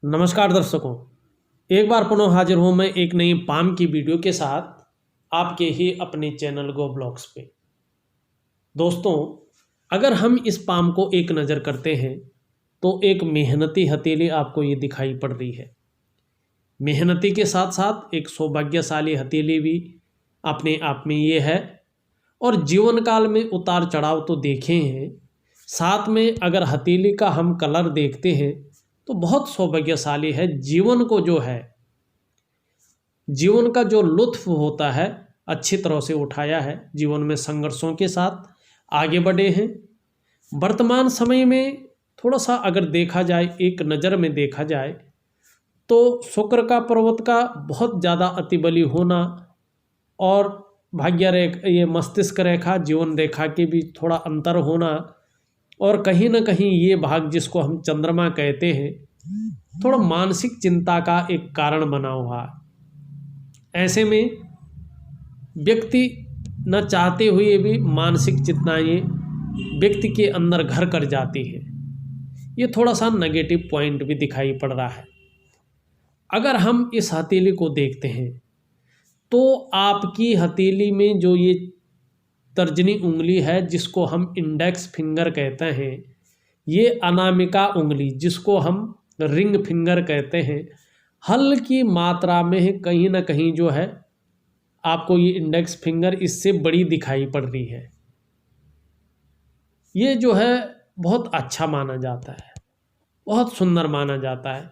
नमस्कार दर्शकों, एक बार पुनः हाजिर हूँ मैं एक नई पाम की वीडियो के साथ आपके ही अपने चैनल गो ब्लॉग्स पे। दोस्तों, अगर हम इस पाम को एक नज़र करते हैं तो एक मेहनती हथेली आपको ये दिखाई पड़ रही है। मेहनती के साथ साथ एक सौभाग्यशाली हथेली भी अपने आप में ये है। और जीवन काल में उतार चढ़ाव तो देखे हैं, साथ में अगर हथेली का हम कलर देखते हैं तो बहुत सौभाग्यशाली है। जीवन को जो है, जीवन का जो लुत्फ होता है अच्छी तरह से उठाया है। जीवन में संघर्षों के साथ आगे बढ़े हैं। वर्तमान समय में थोड़ा सा अगर देखा जाए, एक नज़र में देखा जाए तो शुक्र का पर्वत का बहुत ज़्यादा अतिबली होना और भाग्य रेखा, ये मस्तिष्क रेखा जीवन रेखा के बीच थोड़ा अंतर होना और कहीं ना कहीं ये भाग जिसको हम चंद्रमा कहते हैं, थोड़ा मानसिक चिंता का एक कारण बना हुआ है। ऐसे में व्यक्ति न चाहते हुए भी मानसिक चिंताएं व्यक्ति के अंदर घर कर जाती है। ये थोड़ा सा नेगेटिव पॉइंट भी दिखाई पड़ रहा है। अगर हम इस हथेली को देखते हैं तो आपकी हथेली में जो ये तर्जनी उंगली है जिसको हम इंडेक्स फिंगर कहते हैं, ये अनामिका उंगली जिसको हम रिंग फिंगर कहते हैं, हल्की मात्रा में कहीं ना कहीं जो है आपको ये इंडेक्स फिंगर इससे बड़ी दिखाई पड़ रही है। ये जो है बहुत अच्छा माना जाता है, बहुत सुंदर माना जाता है,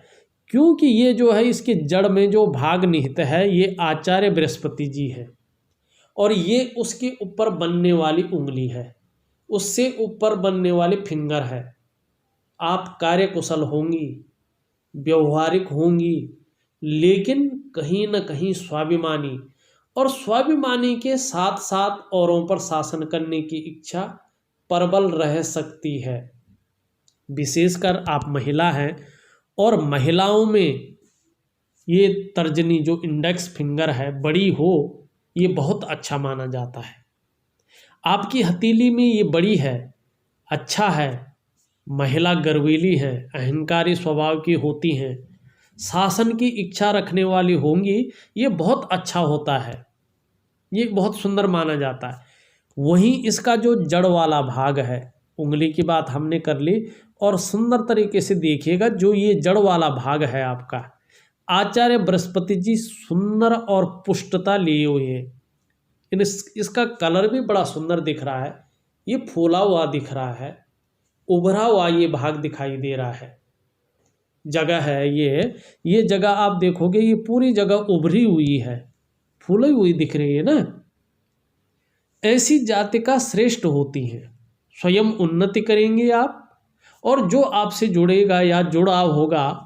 क्योंकि ये जो है इसके जड़ में जो भाग निहित है ये आचार्य बृहस्पति जी है और ये उसके ऊपर बनने वाली उंगली है, उससे ऊपर बनने वाली फिंगर है। आप कार्यकुशल होंगी, व्यवहारिक होंगी, लेकिन कहीं न कहीं स्वाभिमानी, और स्वाभिमानी के साथ साथ औरों पर शासन करने की इच्छा प्रबल रह सकती है। विशेषकर आप महिला हैं और महिलाओं में ये तर्जनी जो इंडेक्स फिंगर है बड़ी हो, ये बहुत अच्छा माना जाता है। आपकी हथेली में ये बड़ी है, अच्छा है। महिला गर्वीली हैं, अहंकारी स्वभाव की होती हैं, शासन की इच्छा रखने वाली होंगी, ये बहुत अच्छा होता है, ये बहुत सुंदर माना जाता है। वहीं इसका जो जड़ वाला भाग है, उंगली की बात हमने कर ली, और सुंदर तरीके से देखिएगा जो ये जड़ वाला भाग है आपका, आचार्य बृहस्पति जी सुंदर और पुष्टता लिए हुए हैं। इसका कलर भी बड़ा सुंदर दिख रहा है, ये फूला हुआ दिख रहा है, उभरा हुआ ये भाग दिखाई दे रहा है। जगह है ये जगह आप देखोगे ये पूरी जगह उभरी हुई है, फूली हुई दिख रही है ना। ऐसी जातिका श्रेष्ठ होती हैं, स्वयं उन्नति करेंगे आप, और जो आपसे जुड़ेगा या जुड़ा होगा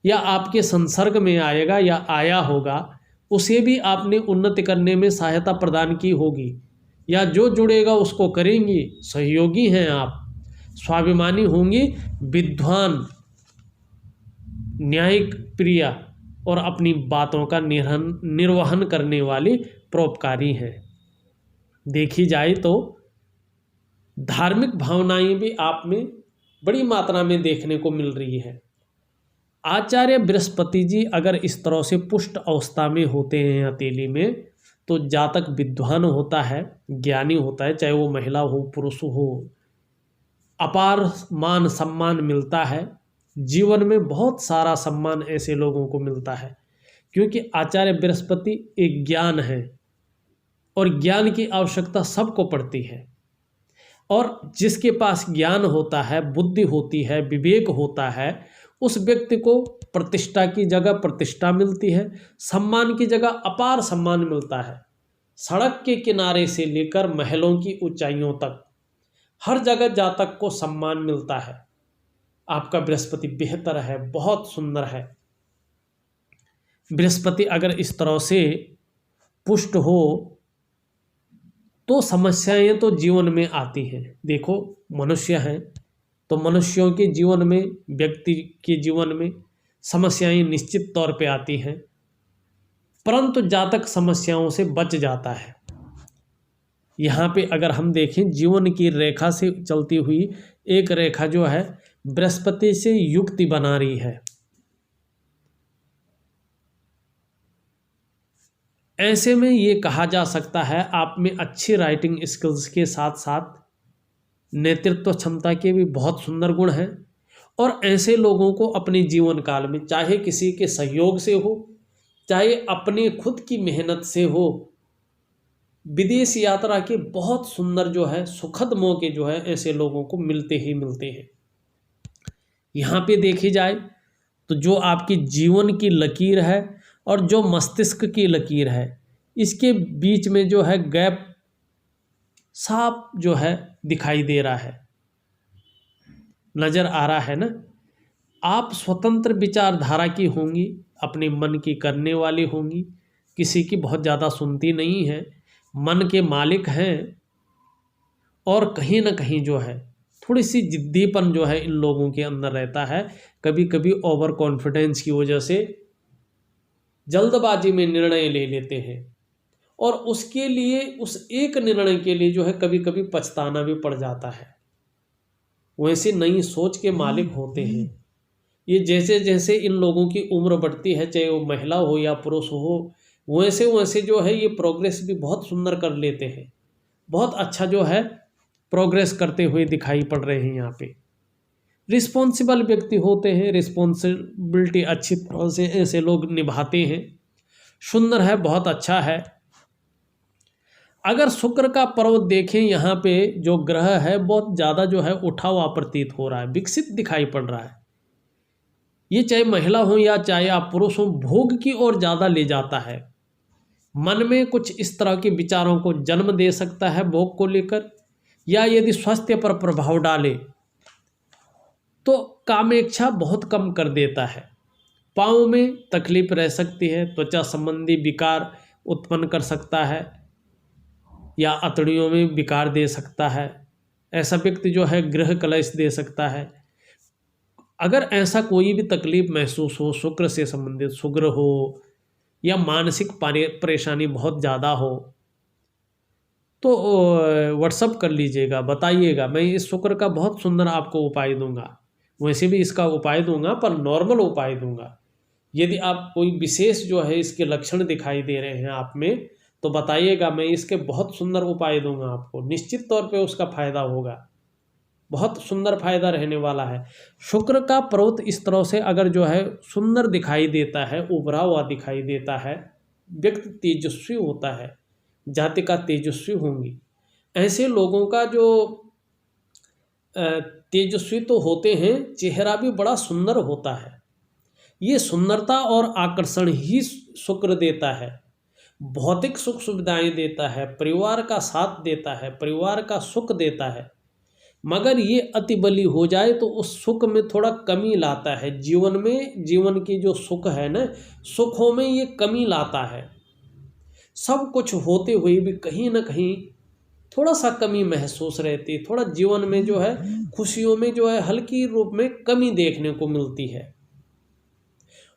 या आपके संसर्ग में आएगा या आया होगा, उसे भी आपने उन्नति करने में सहायता प्रदान की होगी, या जो जुड़ेगा उसको करेंगी। सहयोगी हैं आप, स्वाभिमानी होंगी, विद्वान, न्यायिक प्रिय और अपनी बातों का निर्वहन करने वाली परोपकारी हैं। देखी जाए तो धार्मिक भावनाएं भी आप में बड़ी मात्रा में देखने को मिल रही है। आचार्य बृहस्पति जी अगर इस तरह से पुष्ट अवस्था में होते हैं हथेली में, तो जातक विद्वान होता है, ज्ञानी होता है, चाहे वो महिला हो पुरुष हो, अपार मान सम्मान मिलता है। जीवन में बहुत सारा सम्मान ऐसे लोगों को मिलता है, क्योंकि आचार्य बृहस्पति एक ज्ञान है और ज्ञान की आवश्यकता सबको पड़ती है। और जिसके पास ज्ञान होता है, बुद्धि होती है, विवेक होता है, उस व्यक्ति को प्रतिष्ठा की जगह प्रतिष्ठा मिलती है, सम्मान की जगह अपार सम्मान मिलता है। सड़क के किनारे से लेकर महलों की ऊंचाइयों तक हर जगह जातक को सम्मान मिलता है। आपका बृहस्पति बेहतर है, बहुत सुंदर है। बृहस्पति अगर इस तरह से पुष्ट हो तो समस्याएं तो जीवन में आती हैं। देखो, मनुष्य हैं तो मनुष्यों के जीवन में, व्यक्ति के जीवन में समस्याएं निश्चित तौर पे आती हैं, परंतु जातक समस्याओं से बच जाता है। यहाँ पे अगर हम देखें, जीवन की रेखा से चलती हुई एक रेखा जो है बृहस्पति से युक्ति बना रही है, ऐसे में ये कहा जा सकता है आप में अच्छी राइटिंग स्किल्स के साथ साथ नेतृत्व क्षमता के भी बहुत सुंदर गुण हैं। और ऐसे लोगों को अपने जीवन काल में, चाहे किसी के सहयोग से हो, चाहे अपने खुद की मेहनत से हो, विदेश यात्रा के बहुत सुंदर जो है सुखद मौके जो है ऐसे लोगों को मिलते ही मिलते हैं। यहाँ पे देखी जाए तो जो आपकी जीवन की लकीर है और जो मस्तिष्क की लकीर है, इसके बीच में जो है गैप साफ जो है दिखाई दे रहा है, नज़र आ रहा है ना। आप स्वतंत्र विचारधारा की होंगी, अपने मन की करने वाली होंगी, किसी की बहुत ज़्यादा सुनती नहीं है, मन के मालिक हैं। और कहीं ना कहीं जो है थोड़ी सी जिद्दीपन जो है इन लोगों के अंदर रहता है। कभी कभी ओवर कॉन्फिडेंस की वजह से जल्दबाजी में निर्णय ले लेते हैं और उसके लिए, उस एक निर्णय के लिए जो है कभी कभी पछताना भी पड़ जाता है। वैसे नई सोच के मालिक होते हैं ये। जैसे जैसे इन लोगों की उम्र बढ़ती है, चाहे वो महिला हो या पुरुष हो, वैसे वैसे जो है ये प्रोग्रेस भी बहुत सुंदर कर लेते हैं। बहुत अच्छा जो है प्रोग्रेस करते हुए दिखाई पड़ रहे हैं। यहाँ पे रिस्पॉन्सिबल व्यक्ति होते हैं, रिस्पॉन्सिबिलिटी अच्छी तरह से ऐसे लोग निभाते हैं। सुंदर है, बहुत अच्छा है। अगर शुक्र का पर्वत देखें, यहाँ पे जो ग्रह है बहुत ज़्यादा जो है उठा हुआ प्रतीत हो रहा है, विकसित दिखाई पड़ रहा है। ये चाहे महिला हो या चाहे आप पुरुष हो, भोग की ओर ज़्यादा ले जाता है। मन में कुछ इस तरह के विचारों को जन्म दे सकता है भोग को लेकर, या यदि स्वास्थ्य पर प्रभाव डाले तो कामेच्छा बहुत कम कर देता है। पाँव में तकलीफ रह सकती है, त्वचा संबंधी विकार उत्पन्न कर सकता है या अतड़ियों में विकार दे सकता है। ऐसा व्यक्ति जो है गृह कलेश दे सकता है। अगर ऐसा कोई भी तकलीफ महसूस हो, शुक्र से संबंधित शुक्र हो या मानसिक परेशानी बहुत ज़्यादा हो, तो व्हाट्सअप कर लीजिएगा, बताइएगा। मैं इस शुक्र का बहुत सुंदर आपको उपाय दूंगा। वैसे भी इसका उपाय दूंगा पर नॉर्मल उपाय दूंगा। यदि आप कोई विशेष जो है इसके लक्षण दिखाई दे रहे हैं आप में, तो बताइएगा, मैं इसके बहुत सुंदर उपाय दूंगा आपको। निश्चित तौर पे उसका फ़ायदा होगा, बहुत सुंदर फायदा रहने वाला है। शुक्र का पर्वत इस तरह से अगर जो है सुंदर दिखाई देता है, उभरा हुआ दिखाई देता है, व्यक्ति तेजस्वी होता है, जातिका तेजस्वी होंगी। ऐसे लोगों का जो तेजस्वी तो होते हैं, चेहरा भी बड़ा सुंदर होता है। ये सुंदरता और आकर्षण ही शुक्र देता है, भौतिक सुख सुविधाएं देता है, परिवार का साथ देता है, परिवार का सुख देता है। मगर ये अति बली हो जाए तो उस सुख में थोड़ा कमी लाता है। जीवन में, जीवन की जो सुख है ना, सुखों में ये कमी लाता है। सब कुछ होते हुए भी कहीं ना कहीं थोड़ा सा कमी महसूस रहती है। थोड़ा जीवन में जो है खुशियों में जो है हल्की रूप में कमी देखने को मिलती है।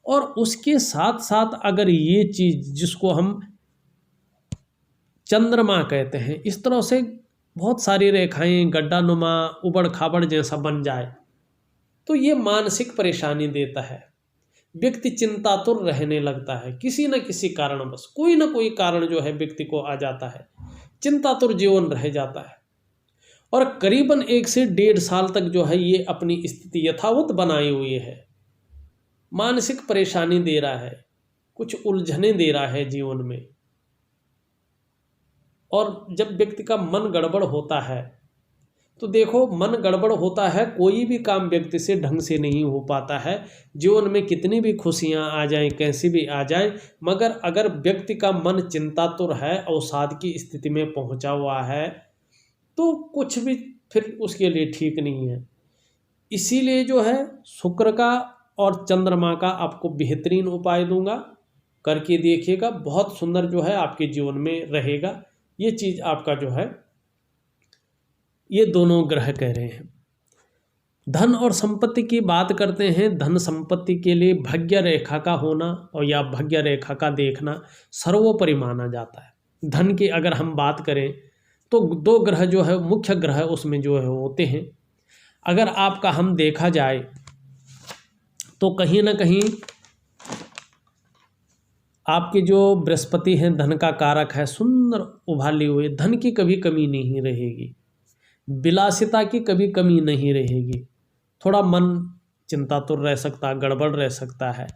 और उसके साथ साथ अगर ये चीज़ जिसको हम चंद्रमा कहते हैं, इस तरह से बहुत सारी रेखाएं गड्ढा नुमा उबड़ खाबड़ जैसा बन जाए तो ये मानसिक परेशानी देता है। व्यक्ति चिंतातुर रहने लगता है, किसी न किसी कारणवश, कोई ना कोई कारण जो है व्यक्ति को आ जाता है, चिंतातुर जीवन रह जाता है। और करीबन 1 से 1.5 साल तक जो है ये अपनी स्थिति यथावत बनाए हुए है। मानसिक परेशानी दे रहा है, कुछ उलझने दे रहा है जीवन में। और जब व्यक्ति का मन गड़बड़ होता है तो देखो, मन गड़बड़ होता है, कोई भी काम व्यक्ति से ढंग से नहीं हो पाता है। जीवन में कितनी भी खुशियां आ जाएं, कैसी भी आ जाएं, मगर अगर व्यक्ति का मन चिंतातुर है, अवसाद की स्थिति में पहुंचा हुआ है, तो कुछ भी फिर उसके लिए ठीक नहीं है। इसीलिए जो है शुक्र का और चंद्रमा का आपको बेहतरीन उपाय दूंगा, करके देखिएगा। बहुत सुंदर जो है आपके जीवन में रहेगा। ये चीज़ आपका जो है, ये दोनों ग्रह कह रहे हैं। धन और संपत्ति की बात करते हैं। धन संपत्ति के लिए भाग्य रेखा का होना और या भाग्य रेखा का देखना सर्वोपरि माना जाता है। धन की अगर हम बात करें तो 2 ग्रह जो है, मुख्य ग्रह उसमें जो है होते हैं। अगर आपका हम देखा जाए तो कहीं ना कहीं आपके जो बृहस्पति हैं धन का कारक है, सुंदर उभाले हुए, धन की कभी कमी नहीं रहेगी, विलासिता की कभी कमी नहीं रहेगी। थोड़ा मन चिंतातुर रह सकता, गड़बड़ रह सकता है,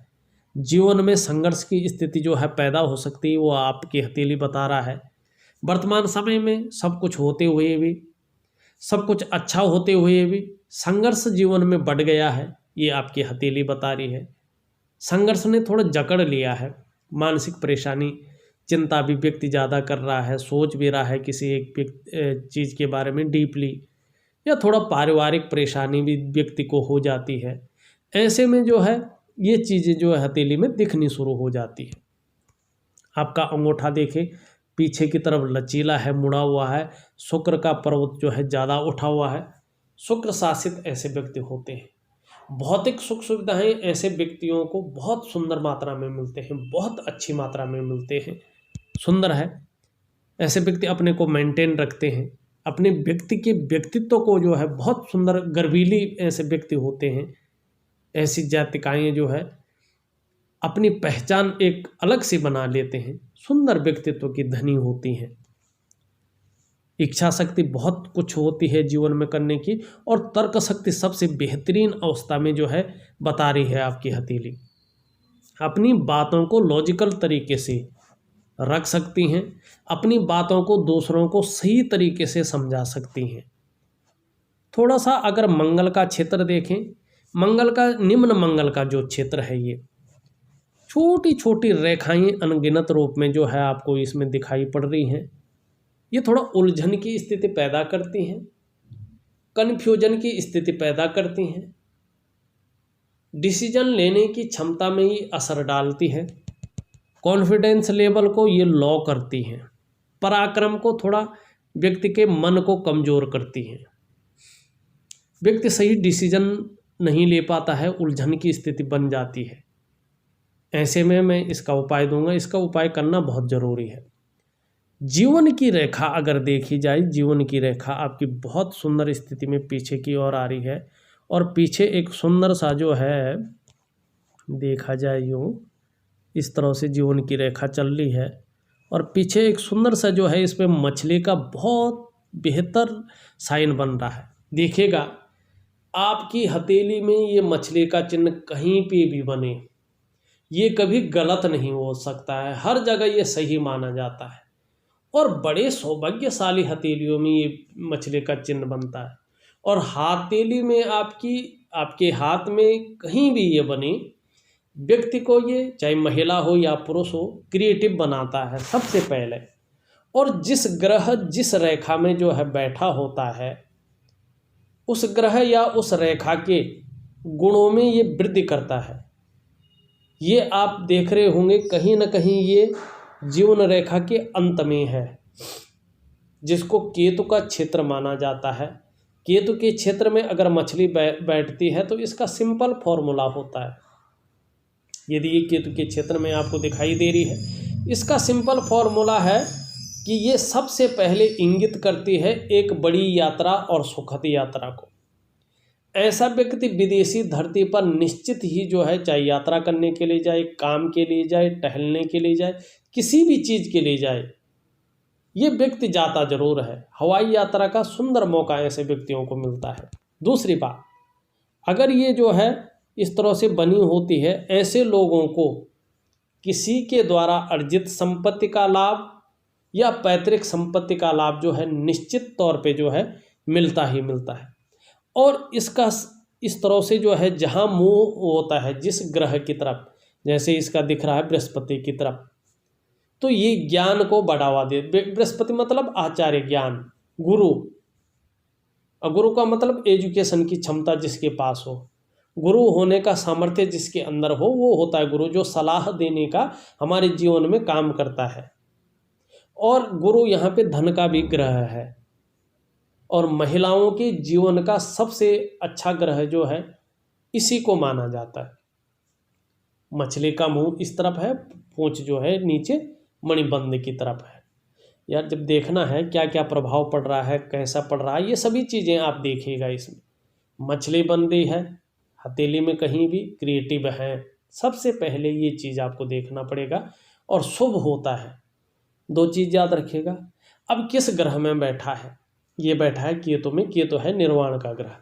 जीवन में संघर्ष की स्थिति जो है पैदा हो सकती है, वो आपकी हथेली बता रहा है। वर्तमान समय में सब कुछ होते हुए भी, सब कुछ अच्छा होते हुए भी संघर्ष जीवन में बढ़ गया है, ये आपकी हथेली बता रही है। संघर्ष ने थोड़ा जकड़ लिया है, मानसिक परेशानी, चिंता भी व्यक्ति ज़्यादा कर रहा है, सोच भी रहा है किसी एक चीज़ के बारे में डीपली, या थोड़ा पारिवारिक परेशानी भी व्यक्ति को हो जाती है। ऐसे में जो है ये चीज़ें जो है हथेली में दिखनी शुरू हो जाती है। आपका अंगूठा देखें पीछे की तरफ लचीला है, मुड़ा हुआ है, शुक्र का पर्वत जो है ज़्यादा उठा हुआ है। शुक्र शासित ऐसे व्यक्ति होते हैं। भौतिक सुख सुविधाएं ऐसे व्यक्तियों को बहुत सुंदर मात्रा में मिलते हैं, बहुत अच्छी मात्रा में मिलते हैं, सुंदर है। ऐसे व्यक्ति अपने को मेंटेन रखते हैं, अपने व्यक्ति के व्यक्तित्व को जो है बहुत सुंदर, गर्वीली ऐसे व्यक्ति होते हैं। ऐसी जातिकाएँ जो है अपनी पहचान एक अलग से बना लेते हैं, सुंदर व्यक्तित्व की धनी होती हैं। इच्छा शक्ति बहुत कुछ होती है जीवन में करने की, और तर्क शक्ति सबसे बेहतरीन अवस्था में जो है बता रही है आपकी हथेली। अपनी बातों को लॉजिकल तरीके से रख सकती हैं, अपनी बातों को दूसरों को सही तरीके से समझा सकती हैं। थोड़ा सा अगर मंगल का क्षेत्र देखें, मंगल का, निम्न मंगल का जो क्षेत्र है, ये छोटी छोटी रेखाएं अनगिनत रूप में जो है आपको इसमें दिखाई पड़ रही हैं। ये थोड़ा उलझन की स्थिति पैदा करती हैं, कन्फ्यूजन की स्थिति पैदा करती हैं, डिसीजन लेने की क्षमता में ही असर डालती है, कॉन्फिडेंस लेवल को ये लो करती हैं, पराक्रम को थोड़ा व्यक्ति के मन को कमज़ोर करती हैं। व्यक्ति सही डिसीजन नहीं ले पाता है, उलझन की स्थिति बन जाती है। ऐसे में मैं इसका उपाय दूंगा, इसका उपाय करना बहुत ज़रूरी है। जीवन की रेखा अगर देखी जाए, जीवन की रेखा आपकी बहुत सुंदर स्थिति में पीछे की ओर आ रही है, और पीछे एक सुंदर सा जो है, देखा जाए यूँ इस तरह से जीवन की रेखा चल रही है, और पीछे एक सुंदर सा जो है इसमें मछली का बहुत बेहतर साइन बन रहा है। देखिएगा आपकी हथेली में ये मछली का चिन्ह कहीं पे भी बने, ये कभी गलत नहीं हो सकता है, हर जगह ये सही माना जाता है। और बड़े सौभाग्यशाली हथेलियों में ये मछली का चिन्ह बनता है, और हथेली में आपके हाथ में कहीं भी ये बने, व्यक्ति को ये चाहे महिला हो या पुरुष हो क्रिएटिव बनाता है सबसे पहले। और जिस ग्रह जिस रेखा में जो है बैठा होता है, उस ग्रह या उस रेखा के गुणों में ये वृद्धि करता है। ये आप देख रहे होंगे कहीं ना कहीं ये जीवन रेखा के अंत में है, जिसको केतु का क्षेत्र माना जाता है। केतु के क्षेत्र में अगर मछली बैठती है तो इसका सिंपल फॉर्मूला होता है। यदि ये केतु के क्षेत्र में आपको दिखाई दे रही है, इसका सिंपल फॉर्मूला है कि ये सबसे पहले इंगित करती है एक बड़ी यात्रा और सुखद यात्रा को। ऐसा व्यक्ति विदेशी धरती पर निश्चित ही जो है, चाहे यात्रा करने के लिए जाए, काम के लिए जाए, टहलने के लिए जाए, किसी भी चीज़ के लिए जाए, ये व्यक्ति जाता जरूर है। हवाई यात्रा का सुंदर मौका ऐसे व्यक्तियों को मिलता है। दूसरी बात, अगर ये जो है इस तरह से बनी होती है, ऐसे लोगों को किसी के द्वारा अर्जित संपत्ति का लाभ या पैतृक संपत्ति का लाभ जो है निश्चित तौर पे जो है मिलता ही मिलता है। और इसका इस तरह से जो है जहाँ मुँह होता है जिस ग्रह की तरफ, जैसे इसका दिख रहा है बृहस्पति की तरफ, तो ये ज्ञान को बढ़ावा दे। बृहस्पति मतलब आचार्य, ज्ञान, गुरु, और गुरु का मतलब एजुकेशन की क्षमता जिसके पास हो, गुरु होने का सामर्थ्य जिसके अंदर हो, वो होता है गुरु, जो सलाह देने का हमारे जीवन में काम करता है। और गुरु यहाँ पे धन का भी ग्रह है, और महिलाओं के जीवन का सबसे अच्छा ग्रह जो है इसी को माना जाता है। मछली का मुंह इस तरफ है, पूंछ जो है नीचे मणिबंध की तरफ है। यार जब देखना है क्या क्या प्रभाव पड़ रहा है, कैसा पड़ रहा है, ये सभी चीज़ें आप देखिएगा। इसमें मछली बंदी है, हथेली में कहीं भी क्रिएटिव है, सबसे पहले ये चीज़ आपको देखना पड़ेगा। और शुभ होता है। दो चीज़ याद रखिएगा। अब किस ग्रह में बैठा है? ये बैठा है केतु में। केतु है निर्वाण का ग्रह।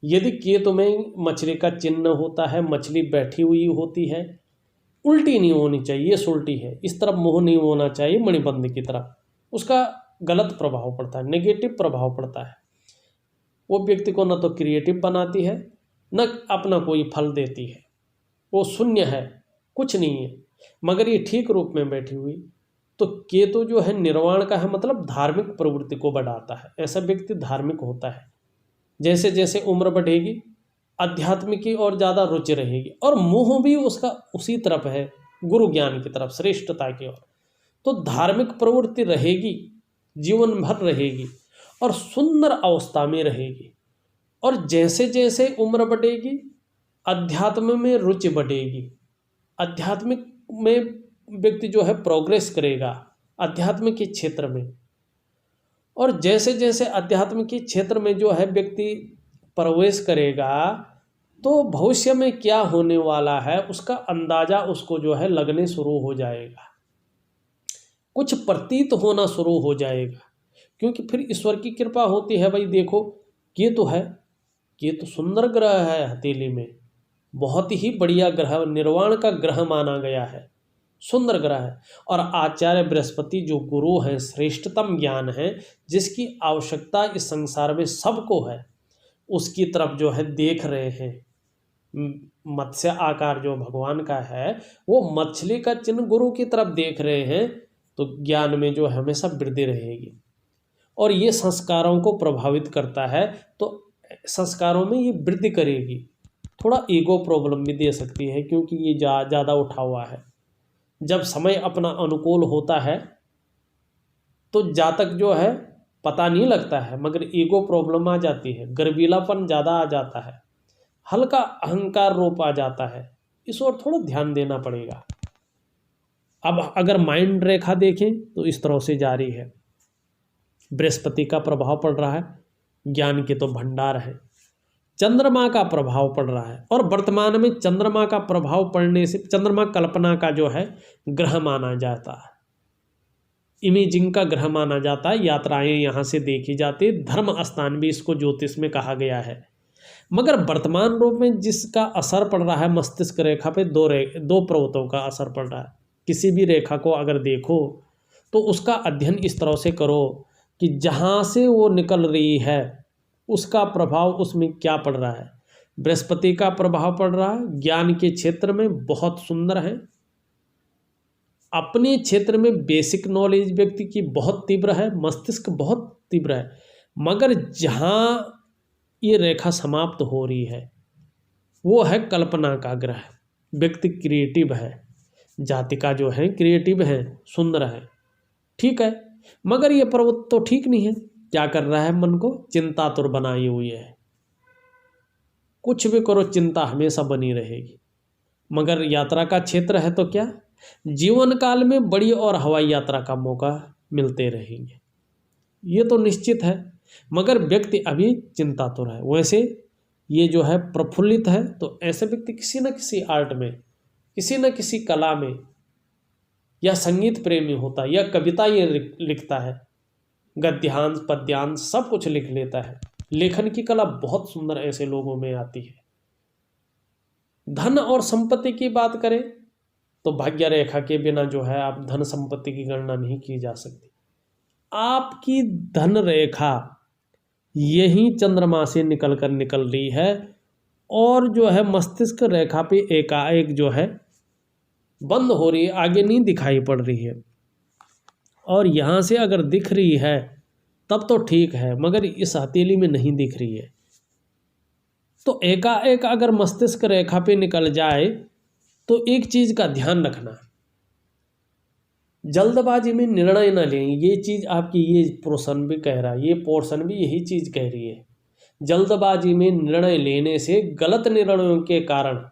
यदि केतु में मछली का चिन्ह होता है, मछली बैठी हुई होती है, उल्टी नहीं होनी चाहिए, सुलटी है, इस तरफ मुंह नहीं होना चाहिए मणिबंध की तरफ, उसका गलत प्रभाव पड़ता है, नेगेटिव प्रभाव पड़ता है। वो व्यक्ति को न तो क्रिएटिव बनाती है, न अपना कोई फल देती है, वो शून्य है, कुछ नहीं है। मगर ये ठीक रूप में बैठी हुई, तो केतु जो है निर्वाण का है, मतलब धार्मिक प्रवृत्ति को बढ़ाता है। ऐसा व्यक्ति धार्मिक होता है। जैसे जैसे उम्र बढ़ेगी, अध्यात्म की और ज़्यादा रुचि रहेगी, और मुंह भी उसका उसी तरफ है, गुरु ज्ञान की तरफ, श्रेष्ठता की ओर। तो धार्मिक प्रवृत्ति रहेगी, जीवन भर रहेगी, और सुंदर अवस्था में रहेगी। और जैसे जैसे उम्र बढ़ेगी, अध्यात्म में रुचि बढ़ेगी, आध्यात्मिक में व्यक्ति जो है प्रोग्रेस करेगा अध्यात्म के क्षेत्र में। और जैसे जैसे अध्यात्म के क्षेत्र में जो है व्यक्ति प्रवेश करेगा, तो भविष्य में क्या होने वाला है उसका अंदाजा उसको जो है लगने शुरू हो जाएगा, कुछ प्रतीत होना शुरू हो जाएगा। क्योंकि फिर ईश्वर की कृपा होती है। भाई देखो, केतु है, केतु सुंदर ग्रह है, हथेली में बहुत ही बढ़िया ग्रह, निर्वाण का ग्रह माना गया है, सुंदर ग्रह है। और आचार्य बृहस्पति जो गुरु हैं, श्रेष्ठतम ज्ञान है, जिसकी आवश्यकता इस संसार में सबको है, उसकी तरफ जो है देख रहे हैं। मत्स्य आकार जो भगवान का है, वो मछली का चिन्ह गुरु की तरफ देख रहे हैं, तो ज्ञान में जो हमेशा वृद्धि रहेगी। और ये संस्कारों को प्रभावित करता है, तो संस्कारों में ये वृद्धि करेगी। थोड़ा ईगो प्रॉब्लम भी दे सकती है, क्योंकि ये ज़्यादा उठा हुआ है। जब समय अपना अनुकूल होता है तो जातक जो है पता नहीं लगता है, मगर ईगो प्रॉब्लम आ जाती है, गर्वीलापन ज़्यादा आ जाता है, हल्का अहंकार रूप आ जाता है। इस ओर थोड़ा ध्यान देना पड़ेगा। अब अगर माइंड रेखा देखें तो इस तरह से जारी है, बृहस्पति का प्रभाव पड़ रहा है, ज्ञान के तो भंडार है। चंद्रमा का प्रभाव पड़ रहा है, और वर्तमान में चंद्रमा का प्रभाव पड़ने से चंद्रमा कल्पना का जो है ग्रह माना जाता है, इमेजिंग का ग्रह माना जाता है। यात्राएं यहाँ से देखी जाती है, धर्म स्थान भी इसको ज्योतिष में कहा गया है। मगर वर्तमान रूप में जिसका असर पड़ रहा है मस्तिष्क रेखा पे, दो पर्वतों का असर पड़ रहा है। किसी भी रेखा को अगर देखो तो उसका अध्ययन इस तरह से करो कि जहाँ से वो निकल रही है उसका प्रभाव उसमें क्या पड़ रहा है। बृहस्पति का प्रभाव पड़ रहा है, ज्ञान के क्षेत्र में बहुत सुंदर है, अपने क्षेत्र में बेसिक नॉलेज व्यक्ति की बहुत तीव्र है, मस्तिष्क बहुत तीव्र है। मगर जहाँ ये रेखा समाप्त हो रही है वो है कल्पना का ग्रह। व्यक्ति क्रिएटिव है, जातिका जो है क्रिएटिव है, सुंदर है, ठीक है, मगर ये पर्वत तो ठीक नहीं है। क्या कर रहा है? मन को चिंतातुर बनाई हुई है। कुछ भी करो चिंता हमेशा बनी रहेगी। मगर यात्रा का क्षेत्र है तो क्या, जीवन काल में बड़ी और हवाई यात्रा का मौका मिलते रहेंगे, ये तो निश्चित है। मगर व्यक्ति अभी चिंतातुर है। वैसे ये जो है प्रफुल्लित है, तो ऐसे व्यक्ति किसी न किसी आर्ट में, किसी न किसी कला में, या संगीत प्रेमी होता है, या कविता ये लिखता है, गद्यांश पद्यांश सब कुछ लिख लेता है। लेखन की कला बहुत सुंदर ऐसे लोगों में आती है। धन और संपत्ति की बात करें तो भाग्य रेखा के बिना जो है आप धन संपत्ति की गणना नहीं की जा सकती। आपकी धन रेखा यही चंद्रमा से निकल रही है, और जो है मस्तिष्क रेखा पे एकाएक जो है बंद हो रही है, आगे नहीं दिखाई पड़ रही है। और यहाँ से अगर दिख रही है तब तो ठीक है, मगर इस हथेली में नहीं दिख रही है। तो एकाएक अगर मस्तिष्क रेखा पे निकल जाए तो एक चीज़ का ध्यान रखना, जल्दबाजी में निर्णय न लें। ये चीज़ आपकी, ये पोर्शन भी कह रहा है, ये पोर्शन भी यही चीज़ कह रही है। जल्दबाजी में निर्णय लेने से गलत निर्णयों के कारण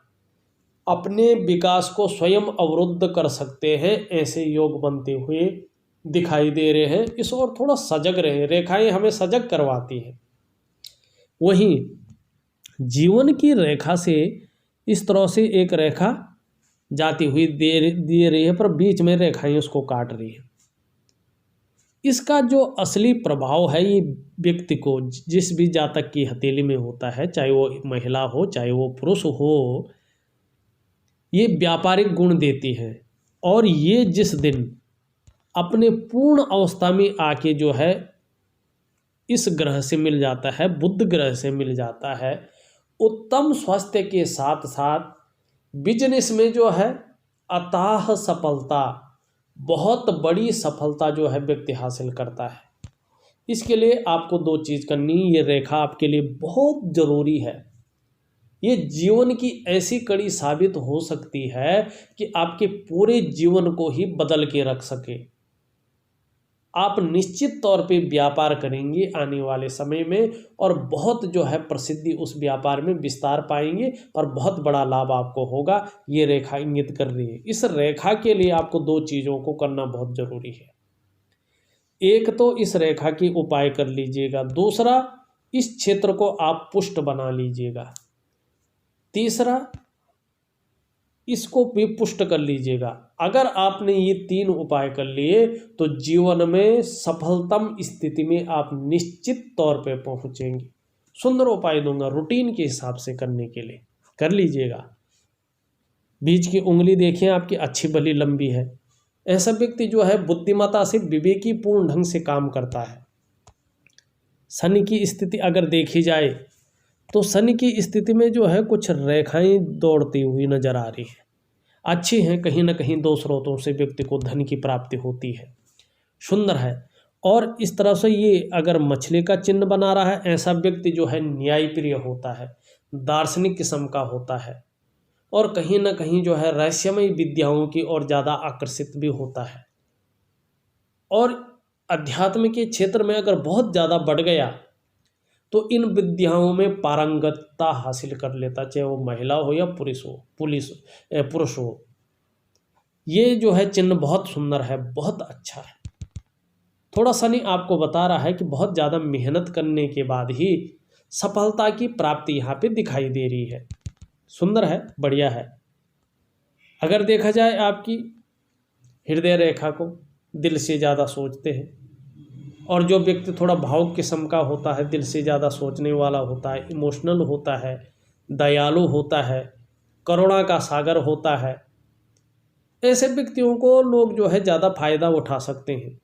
अपने विकास को स्वयं अवरुद्ध कर सकते हैं, ऐसे योग बनते हुए दिखाई दे रहे हैं। इस ओर थोड़ा सजग रहे, रेखाएं हमें सजग करवाती हैं। वहीं जीवन की रेखा से इस तरह से एक रेखा जाती हुई दे रही है, पर बीच में रेखाएं उसको काट रही है। इसका जो असली प्रभाव है ये व्यक्ति को जिस भी जातक की हथेली में होता है, चाहे वो महिला हो चाहे वो पुरुष हो, ये व्यापारिक गुण देती है। और ये जिस दिन अपने पूर्ण अवस्था में आके जो है इस ग्रह से मिल जाता है, बुध ग्रह से मिल जाता है, उत्तम स्वास्थ्य के साथ साथ बिजनेस में जो है अथाह सफलता, बहुत बड़ी सफलता जो है व्यक्ति हासिल करता है। इसके लिए आपको दो चीज़ करनी, ये रेखा आपके लिए बहुत ज़रूरी है। ये जीवन की ऐसी कड़ी साबित हो सकती है कि आपके पूरे जीवन को ही बदल के रख सके। आप निश्चित तौर पे व्यापार करेंगे आने वाले समय में, और बहुत जो है प्रसिद्धि उस व्यापार में विस्तार पाएंगे और बहुत बड़ा लाभ आपको होगा। ये रेखा इंगित कर रही है। इस रेखा के लिए आपको दो चीज़ों को करना बहुत ज़रूरी है। एक तो इस रेखा की उपाय कर लीजिएगा, दूसरा इस क्षेत्र को आप पुष्ट बना लीजिएगा, तीसरा इसको भी पुष्ट कर लीजिएगा। अगर आपने ये तीन उपाय कर लिए तो जीवन में सफलतम स्थिति में आप निश्चित तौर पे पहुंचेंगे। सुंदर उपाय दूंगा रूटीन के हिसाब से करने के लिए, कर लीजिएगा। बीच की उंगली देखिए आपकी अच्छी भली लंबी है। ऐसा व्यक्ति जो है बुद्धिमत्ता से विवेकीपूर्ण ढंग से काम करता है। शनि की स्थिति अगर देखी जाए तो शनि की स्थिति में जो है कुछ रेखाएं दौड़ती हुई नजर आ रही है, अच्छी हैं। कहीं ना कहीं दो स्रोतों से व्यक्ति को धन की प्राप्ति होती है, सुंदर है। और इस तरह से ये अगर मछली का चिन्ह बना रहा है, ऐसा व्यक्ति जो है न्यायप्रिय होता है, दार्शनिक किस्म का होता है, और कहीं ना कहीं जो है रहस्यमय विद्याओं की ओर ज़्यादा आकर्षित भी होता है। और अध्यात्म के क्षेत्र में अगर बहुत ज़्यादा बढ़ गया तो इन विद्याओं में पारंगतता हासिल कर लेता, चाहे वो महिला हो या पुरुष हो। ये जो है चिन्ह बहुत सुंदर है, बहुत अच्छा है। थोड़ा शनि आपको बता रहा है कि बहुत ज़्यादा मेहनत करने के बाद ही सफलता की प्राप्ति यहाँ पे दिखाई दे रही है। सुंदर है, बढ़िया है। अगर देखा जाए आपकी हृदय रेखा को, दिल से ज़्यादा सोचते हैं, और जो व्यक्ति थोड़ा भावुक किस्म का होता है, दिल से ज़्यादा सोचने वाला होता है, इमोशनल होता है, दयालु होता है, करुणा का सागर होता है, ऐसे व्यक्तियों को लोग जो है ज़्यादा फायदा उठा सकते हैं।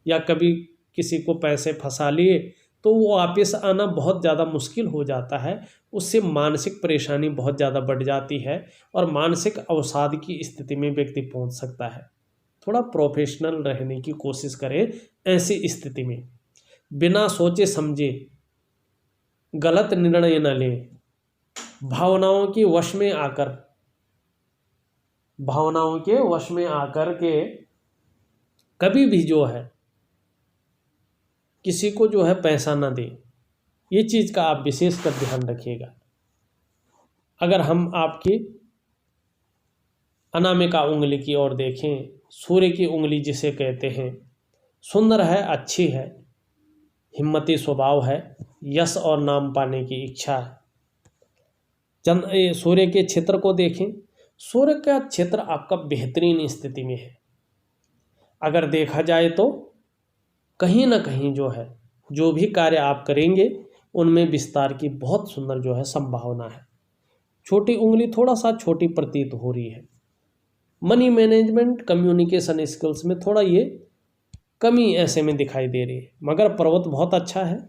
या कभी किसी को पैसे फंसा लिए तो वो वापस आना बहुत ज़्यादा मुश्किल हो जाता है, उससे मानसिक परेशानी बहुत ज़्यादा बढ़ जाती है और मानसिक अवसाद की स्थिति में व्यक्ति पहुंच सकता है। थोड़ा प्रोफेशनल रहने की कोशिश करें ऐसी स्थिति में, बिना सोचे समझे गलत निर्णय न लें, भावनाओं के वश में आकर के कभी भी जो है किसी को जो है पैसा ना दें। ये चीज़ का आप विशेष कर ध्यान रखिएगा। अगर हम आपकी अनामिका उंगली की ओर देखें, सूर्य की उंगली जिसे कहते हैं, सुंदर है, अच्छी है, हिम्मती स्वभाव है, यश और नाम पाने की इच्छा है। सूर्य के क्षेत्र को देखें, सूर्य का क्षेत्र आपका बेहतरीन स्थिति में है। अगर देखा जाए तो कहीं ना कहीं जो है जो भी कार्य आप करेंगे उनमें विस्तार की बहुत सुंदर जो है संभावना है। छोटी उंगली थोड़ा सा छोटी प्रतीत हो रही है। मनी मैनेजमेंट, कम्युनिकेशन स्किल्स में थोड़ा ये कमी ऐसे में दिखाई दे रही है, मगर पर्वत बहुत अच्छा है।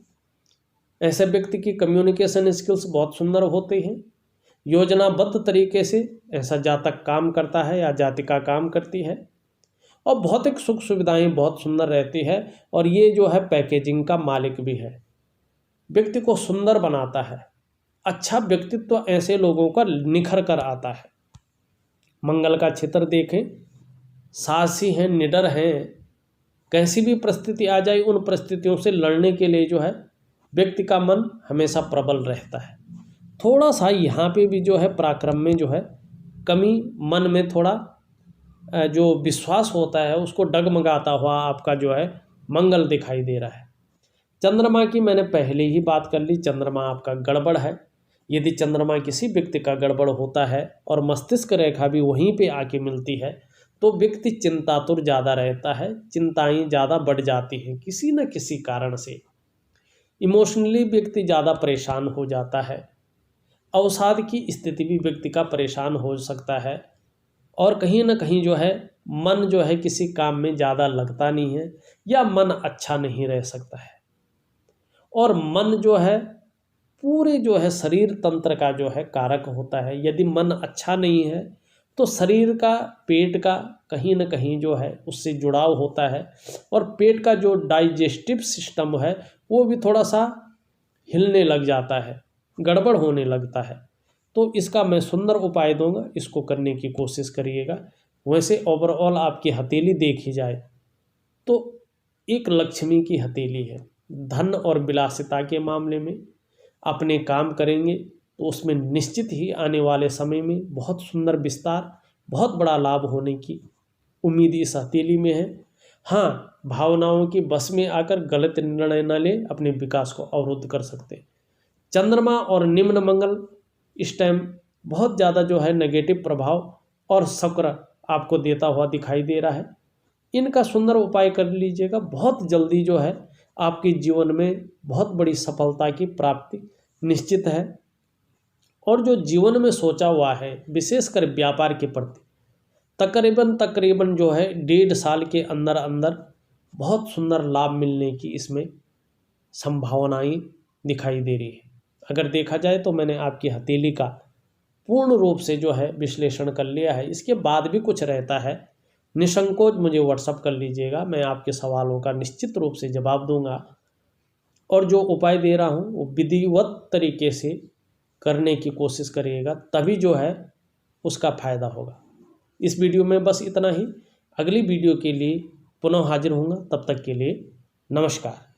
ऐसे व्यक्ति की कम्युनिकेशन स्किल्स बहुत सुंदर होते हैं। योजनाबद्ध तरीके से ऐसा जातक काम करता है या जातिका काम करती है, और भौतिक सुख सुविधाएं बहुत सुंदर रहती है। और ये जो है पैकेजिंग का मालिक भी है, व्यक्ति को सुंदर बनाता है। अच्छा व्यक्तित्व ऐसे लोगों का निखर कर आता है। मंगल का क्षेत्र देखें, साहसी हैं, निडर हैं, कैसी भी परिस्थिति आ जाए उन परिस्थितियों से लड़ने के लिए जो है व्यक्ति का मन हमेशा प्रबल रहता है। थोड़ा सा यहाँ पे भी जो है पराक्रम में जो है कमी, मन में थोड़ा जो विश्वास होता है उसको डगमगाता हुआ आपका जो है मंगल दिखाई दे रहा है। चंद्रमा की मैंने पहले ही बात कर ली, चंद्रमा आपका गड़बड़ है। यदि चंद्रमा किसी व्यक्ति का गड़बड़ होता है और मस्तिष्क रेखा भी वहीं पे आके मिलती है तो व्यक्ति चिंतातुर ज़्यादा रहता है, चिंताएं ज़्यादा बढ़ जाती हैं किसी न किसी कारण से। इमोशनली व्यक्ति ज़्यादा परेशान हो जाता है, अवसाद की स्थिति भी व्यक्ति का परेशान हो सकता है और कहीं ना कहीं जो है मन जो है किसी काम में ज़्यादा लगता नहीं है या मन अच्छा नहीं रह सकता है। और मन जो है पूरे जो है शरीर तंत्र का जो है कारक होता है। यदि मन अच्छा नहीं है तो शरीर का, पेट का कहीं ना कहीं जो है उससे जुड़ाव होता है और पेट का जो डाइजेस्टिव सिस्टम है वो भी थोड़ा सा हिलने लग जाता है, गड़बड़ होने लगता है। तो इसका मैं सुंदर उपाय दूंगा, इसको करने की कोशिश करिएगा। वैसे ओवरऑल आपकी हथेली देखी जाए तो एक लक्ष्मी की हथेली है। धन और विलासिता के मामले में अपने काम करेंगे तो उसमें निश्चित ही आने वाले समय में बहुत सुंदर विस्तार, बहुत बड़ा लाभ होने की उम्मीद इस हथेली में है। हाँ, भावनाओं की बस में आकर गलत निर्णय न ले, अपने विकास को अवरुद्ध कर सकते हैं। चंद्रमा और निम्न मंगल इस टाइम बहुत ज़्यादा जो है नेगेटिव प्रभाव और शुक्र आपको देता हुआ दिखाई दे रहा है। इनका सुंदर उपाय कर लीजिएगा, बहुत जल्दी जो है आपके जीवन में बहुत बड़ी सफलता की प्राप्ति निश्चित है। और जो जीवन में सोचा हुआ है विशेषकर व्यापार के प्रति तकरीबन जो है 1.5 साल के अंदर अंदर बहुत सुंदर लाभ मिलने की इसमें संभावनाएं दिखाई दे रही है। अगर देखा जाए तो मैंने आपकी हथेली का पूर्ण रूप से जो है विश्लेषण कर लिया है। इसके बाद भी कुछ रहता है, निसंकोच मुझे व्हाट्सअप कर लीजिएगा, मैं आपके सवालों का निश्चित रूप से जवाब दूंगा। और जो उपाय दे रहा हूँ वो विधिवत तरीके से करने की कोशिश करिएगा, तभी जो है उसका फ़ायदा होगा। इस वीडियो में बस इतना ही। अगली वीडियो के लिए पुनः हाजिर होऊंगा, तब तक के लिए नमस्कार।